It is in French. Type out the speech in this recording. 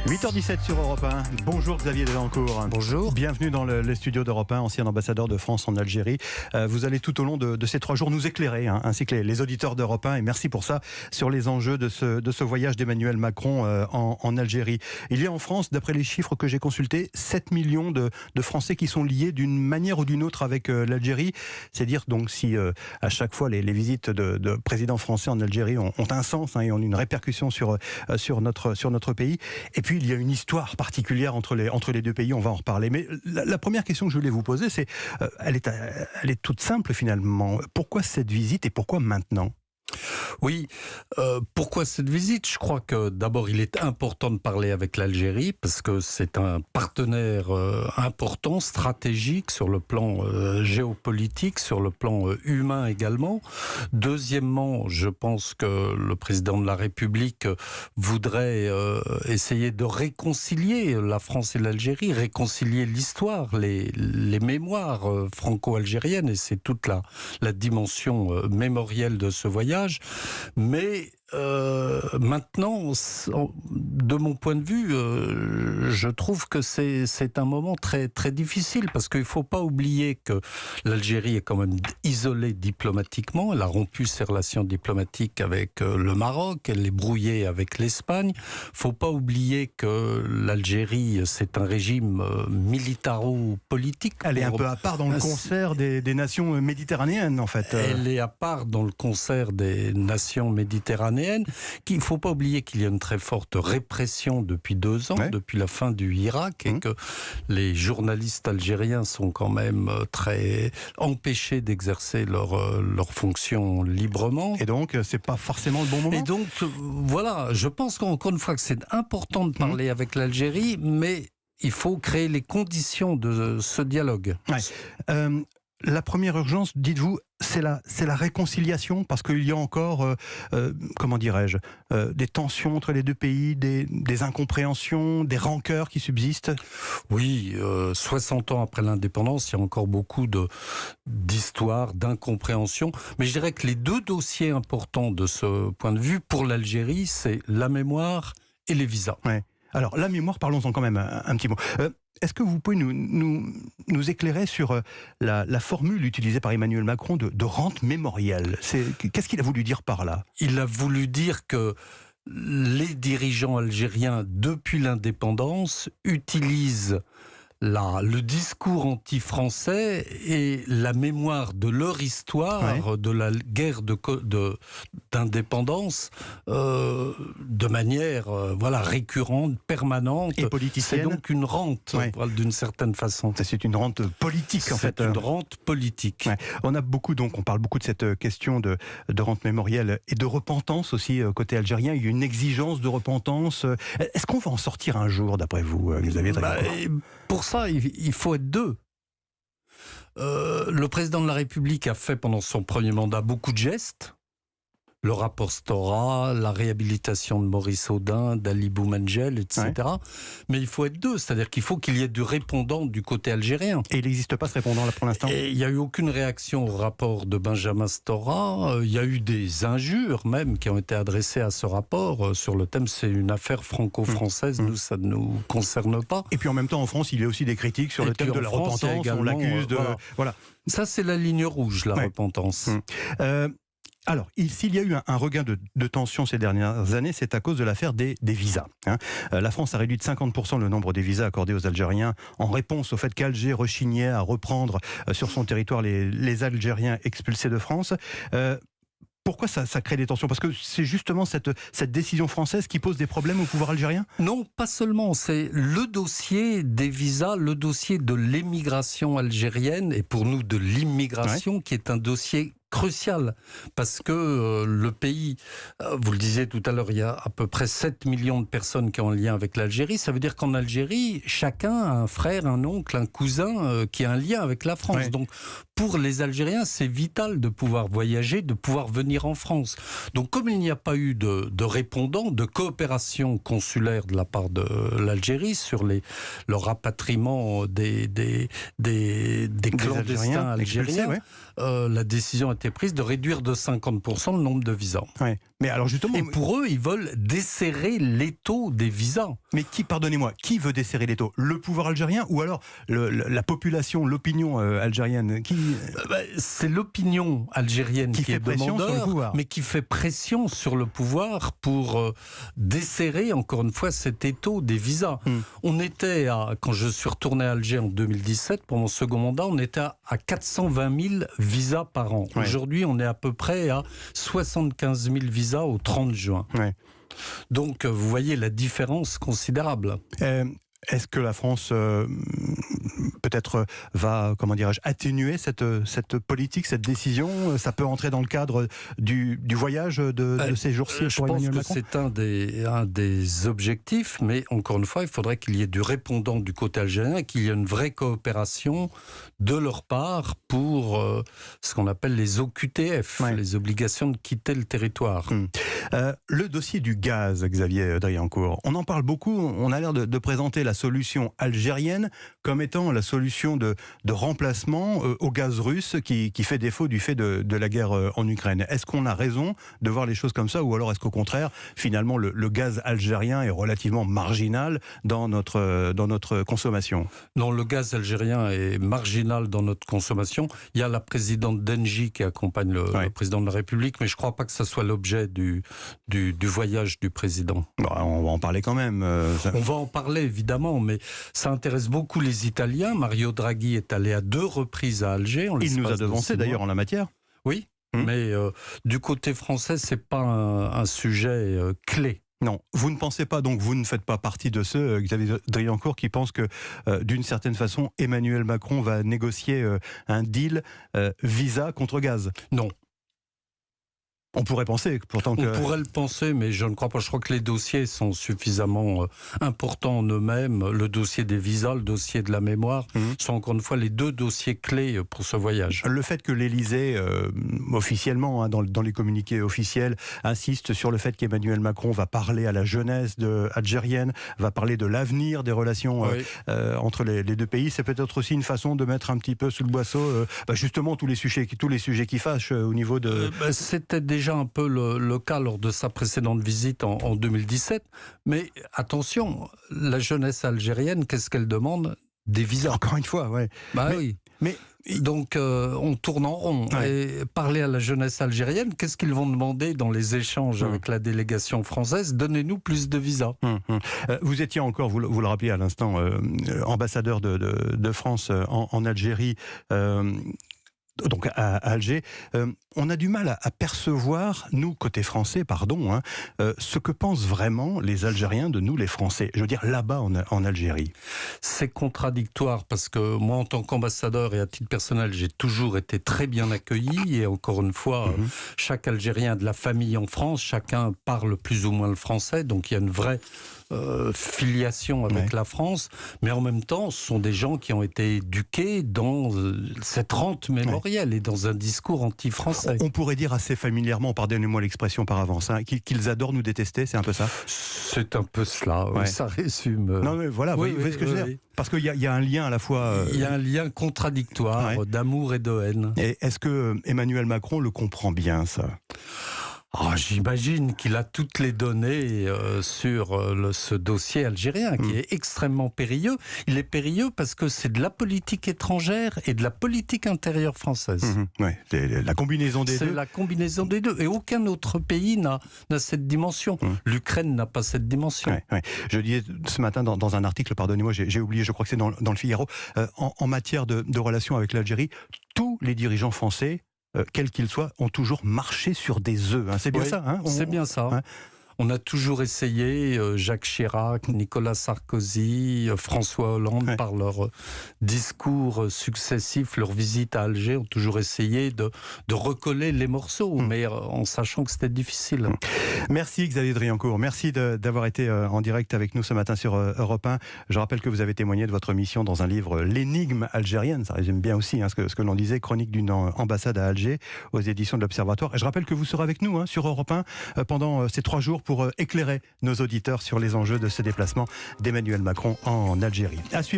8h17 sur Europe 1. Bonjour Xavier Delancourt. Bonjour. Bienvenue dans les studios d'Europe 1, ancien ambassadeur de France en Algérie. Vous allez tout au long de ces 3 jours nous éclairer, ainsi que les auditeurs d'Europe 1, et merci pour ça, sur les enjeux de ce voyage d'Emmanuel Macron en Algérie. Il y a en France, d'après les chiffres que j'ai consultés, 7 millions de Français qui sont liés d'une manière ou d'une autre avec l'Algérie. C'est dire donc si à chaque fois les visites de présidents français en Algérie ont un sens et ont une répercussion sur notre pays. Et puis il y a une histoire particulière entre les deux pays, on va en reparler. Mais la première question que je voulais vous poser, c'est, elle est toute simple finalement. Pourquoi cette visite et pourquoi maintenant ? Oui, pourquoi cette visite ? Je crois que d'abord il est important de parler avec l'Algérie parce que c'est un partenaire important, stratégique sur le plan géopolitique, sur le plan humain également. Deuxièmement, je pense que le président de la République voudrait essayer de réconcilier la France et l'Algérie, réconcilier l'histoire, les mémoires franco-algériennes, et c'est toute la dimension mémorielle de ce voyage. Mais maintenant, de mon point de vue, je trouve que c'est un moment très, très difficile parce qu'il ne faut pas oublier que l'Algérie est quand même isolée diplomatiquement. Elle a rompu ses relations diplomatiques avec le Maroc, elle est brouillée avec l'Espagne. Il ne faut pas oublier que l'Algérie, c'est un régime militaro-politique. Elle est un peu à part dans le concert des nations méditerranéennes, en fait. Elle est à part dans le concert des nations méditerranéennes. Il ne faut pas oublier qu'il y a une très forte répression depuis 2 ans, depuis la fin du Irak, et que les journalistes algériens sont quand même très empêchés d'exercer leurs fonctions librement. Et donc, c'est pas forcément le bon moment. Et donc, voilà, je pense qu'encore une fois que c'est important de parler avec l'Algérie, mais il faut créer les conditions de ce dialogue. Ouais. La première urgence, dites-vous, c'est la réconciliation, parce qu'il y a encore, comment dirais-je, des tensions entre les deux pays, des incompréhensions, des rancœurs qui subsistent. Oui, 60 ans après l'indépendance, il y a encore beaucoup d'histoires, d'incompréhensions. Mais je dirais que les 2 dossiers importants de ce point de vue pour l'Algérie, c'est la mémoire et les visas. Ouais. Alors, la mémoire, parlons-en quand même un petit mot. Est-ce que vous pouvez nous éclairer sur la formule utilisée par Emmanuel Macron de rente mémorielle ? Qu'est-ce qu'il a voulu dire par là ? Il a voulu dire que les dirigeants algériens, depuis l'indépendance, utilisent le discours anti-français et la mémoire de leur histoire, de la guerre d'indépendance, de manière récurrente, permanente. Et politicienne. C'est donc une rente, d'une certaine façon. C'est une rente politique, en fait. C'est une rente politique. Ouais. On parle beaucoup de cette question de rente mémorielle et de repentance aussi côté algérien. Il y a une exigence de repentance. Est-ce qu'on va en sortir un jour, d'après vous, Xavier Delancourt ? Pour ça, il faut être 2. Le président de la République a fait pendant son premier mandat beaucoup de gestes. Le rapport Stora, la réhabilitation de Maurice Audin, d'Ali Boumengel, etc. Ouais. Mais il faut être 2, c'est-à-dire qu'il faut qu'il y ait du répondant du côté algérien. Et il n'existe pas ce répondant là pour l'instant ? Et il n'y a eu aucune réaction au rapport de Benjamin Stora. Il y a eu des injures même qui ont été adressées à ce rapport sur le thème c'est une affaire franco-française, nous ça ne nous concerne pas. Et puis en même temps en France il y a aussi des critiques sur le thème de la repentance, on l'accuse de... Voilà. Ça c'est la ligne rouge, la repentance. Alors, s'il y a eu un regain de tension ces dernières années, c'est à cause de l'affaire des visas. La France a réduit de 50% le nombre des visas accordés aux Algériens en réponse au fait qu'Alger rechignait à reprendre sur son territoire les Algériens expulsés de France. Pourquoi ça crée des tensions ? Parce que c'est justement cette décision française qui pose des problèmes au pouvoir algérien ? Non, pas seulement. C'est le dossier des visas, le dossier de l'émigration algérienne et pour nous de l'immigration qui est un dossier crucial parce que le pays, vous le disiez tout à l'heure, il y a à peu près 7 millions de personnes qui ont un lien avec l'Algérie. Ça veut dire qu'en Algérie, chacun a un frère, un oncle, un cousin qui a un lien avec la France. Donc pour les Algériens, c'est vital de pouvoir voyager, de pouvoir venir en France. Donc comme il n'y a pas eu de répondant, de coopération consulaire de la part de l'Algérie sur le rapatriement des clandestins algériens, ouais. La décision a été prise de réduire de 50% le nombre de visas. Ouais. Mais alors justement, et pour eux, ils veulent desserrer l'étau des visas. Mais pardonnez-moi, qui veut desserrer l'étau? Le pouvoir algérien ou alors la population, l'opinion algérienne C'est l'opinion algérienne qui est demandeur, mais qui fait pression sur le pouvoir pour desserrer encore une fois cet étau des visas. On était quand je suis retourné à Alger en 2017 pour mon second mandat, on était à 420 000 visas par an. Ouais. Aujourd'hui, on est à peu près à 75 000 visas au 30 juin. Ouais. Donc, vous voyez la différence considérable. Est-ce que la France peut-être va, comment dirais-je, atténuer cette politique, cette décision? Ça peut entrer dans le cadre du voyage de ces jours-ci pour Emmanuel Macron? Je pense que c'est un des objectifs, mais encore une fois, il faudrait qu'il y ait du répondant du côté algérien, qu'il y ait une vraie coopération de leur part pour ce qu'on appelle les OQTF, les obligations de quitter le territoire. Le dossier du gaz, Xavier Driancourt, on en parle beaucoup, on a l'air de présenter la solution algérienne comme étant la solution de remplacement au gaz russe qui fait défaut du fait de la guerre en Ukraine. Est-ce qu'on a raison de voir les choses comme ça, ou alors est-ce qu'au contraire, finalement, le gaz algérien est relativement marginal dans notre consommation? Non, le gaz algérien est marginal dans notre consommation. Il y a la présidente Denji qui accompagne le président de la République, mais je ne crois pas que ça soit l'objet du voyage du président. On va en parler quand même. On va en parler, évidemment, mais ça intéresse beaucoup les Italiens. Mario Draghi est allé à 2 reprises à Alger. Il nous a devancé d'ailleurs en la matière. Oui, mais du côté français, ce n'est pas un sujet clé. Non, vous ne pensez pas, donc vous ne faites pas partie de ceux, Xavier Driancourt, qui pensent que d'une certaine façon, Emmanuel Macron va négocier un deal visa contre gaz? Non. On pourrait penser, pourtant que... On pourrait le penser, mais je ne crois pas. Je crois que les dossiers sont suffisamment importants en eux-mêmes. Le dossier des visas, le dossier de la mémoire, sont encore une fois les 2 dossiers clés pour ce voyage. Le fait que l'Élysée, officiellement, dans les communiqués officiels, insiste sur le fait qu'Emmanuel Macron va parler à la jeunesse algérienne, va parler de l'avenir des relations entre les 2 pays, c'est peut-être aussi une façon de mettre un petit peu sous le boisseau justement tous les sujets qui fâchent au niveau de... C'était déjà un peu le cas lors de sa précédente visite en 2017. Mais attention, la jeunesse algérienne, qu'est-ce qu'elle demande? Des visas. Encore une fois, oui. Oui. Mais donc, on tourne en rond. Et parler à la jeunesse algérienne, qu'est-ce qu'ils vont demander dans les échanges avec la délégation française? Donnez-nous plus de visas. Vous étiez encore, vous le rappelez à l'instant, ambassadeur de France en Algérie. Donc à Alger, on a du mal à percevoir, nous, côté français, ce que pensent vraiment les Algériens de nous, les Français. Je veux dire, là-bas, en Algérie. C'est contradictoire, parce que moi, en tant qu'ambassadeur et à titre personnel, j'ai toujours été très bien accueilli. Et encore une fois, chaque Algérien a de la famille en France, chacun parle plus ou moins le français, donc il y a une vraie filiation avec la France, mais en même temps, ce sont des gens qui ont été éduqués dans cette rente mémorielle et dans un discours anti-français. On pourrait dire assez familièrement, pardonnez-moi l'expression par avance, qu'ils adorent nous détester, c'est un peu ça? C'est un peu cela, ça résume. Non mais voilà, vous voyez ce que je veux dire? Parce qu'il y a un lien à la fois... Il y a un lien contradictoire d'amour et de haine. Et est-ce que Emmanuel Macron le comprend bien, ça? J'imagine qu'il a toutes les données sur ce dossier algérien qui est extrêmement périlleux. Il est périlleux parce que c'est de la politique étrangère et de la politique intérieure française. La combinaison des deux. C'est la combinaison des deux. Et aucun autre pays n'a cette dimension. L'Ukraine n'a pas cette dimension. Je disais ce matin dans un article, pardonnez-moi, j'ai oublié, je crois que c'est dans le Figaro, en matière de relations avec l'Algérie, tous les dirigeants français, quels qu'ils soient, ont toujours marché sur des œufs. C'est bien ça. C'est bien ça. On a toujours essayé, Jacques Chirac, Nicolas Sarkozy, François Hollande, Ouais. par leurs discours successifs, leurs visites à Alger, ont toujours essayé de recoller les morceaux, mais en sachant que c'était difficile. Merci Xavier Driancourt, merci d'avoir été en direct avec nous ce matin sur Europe 1. Je rappelle que vous avez témoigné de votre mission dans un livre, L'énigme algérienne, ça résume bien aussi ce que l'on disait, chronique d'une ambassade à Alger, aux éditions de l'Observatoire. Et je rappelle que vous serez avec nous sur Europe 1 pendant ces 3 jours pour éclairer nos auditeurs sur les enjeux de ce déplacement d'Emmanuel Macron en Algérie. À suivre.